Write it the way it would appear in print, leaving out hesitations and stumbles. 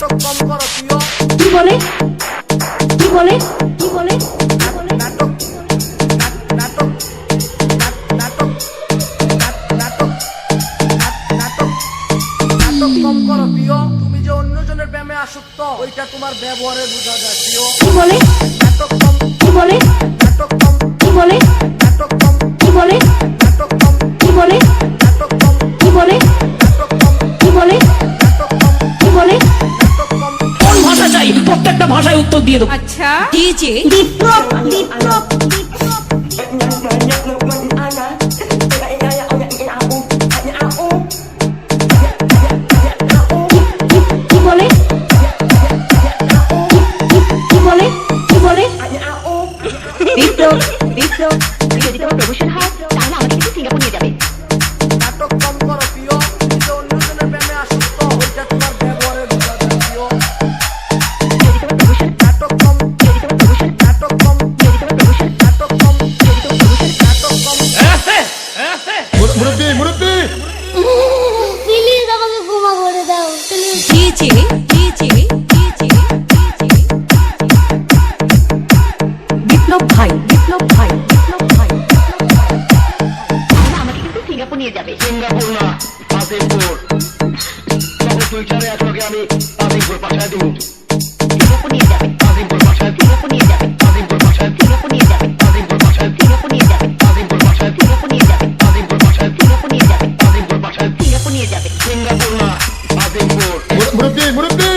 নাটক কম করো প্রিয়। কি বলে কি বলে কি বলে নাটক নাটক নাটক নাটক নাটক নাটক কম করো প্রিয়। তুমি যে অন্যজনের প্রেমে আসক্ত ওইটা তোমার ব্যবহারে বোঝা যায় প্রিয়। কি বলে নাটক কম কি বলে নাটক কম কি বলে নাটক কম কি বলে নাটক কম কি বলে নাটক কম কি বলে নাটক কম কি বলে নাটক কম কি বলে নাটক কম। কোন ভাষা চাই প্রত্যেকটা ভাষায় উত্তর দিয়ে দেবো। আচ্ছা ডিজে বিপ্লব বিপ্লব কি বলে কি বলে কি বলে বিপ্লব বিপ্লব যদি তোমার প্রমোশন হয় তাহলে আমাকে কিন্তু সিঙ্গাপুর নিয়ে যাবে নাটক কম করো প্রিয়। তুমি যে অন্যজনের প্রেমে আসক্ত ওইটা তোমার ব্যবহারে বোঝা যায় প্রিয়। যদি তোমার প্রমোশন নাটক কম যদি তোমার প্রমোশন নাটক কম যদি তোমার প্রমোশন নাটক কম যদি তোমার প্রমোশন নাটক কম। মুরব্বী মুরব্বী প্লিজ আমাকে ক্ষমা করে দাও প্লিজ। ডিজে ডিজে ডিজে বিপ্লব ভাই বিপ্লব ভাই বিপ্লব ভাই তাহলে আমাকে কিন্তু সিঙ্গাপুর নিয়ে যাবে সিঙ্গাপুর না আজিমপুর তবে টুইটারে আজকে আমি আজিমপুর পাঠায় দিব সিঙ্গাপুর নিয়ে যাবে আজিমপুর পাঠায় সিঙ্গাপুর নিয়ে যাবে আজিমপুর পাঠায় সিঙ্গাপুর নিয়ে যাবে আজিমপুর পাঠায় সিঙ্গাপুর নিয়ে যাবে আজিমপুর পাঠায় সিঙ্গাপুর নিয়ে যাবে আজিমপুর পাঠায় সিঙ্গাপুর নিয়ে যাবে আজিমপুর পাঠায় সিঙ্গাপুর নিয়ে যাবে সিঙ্গাপুর না আজিমপুর মুরব্বী মুরব্বী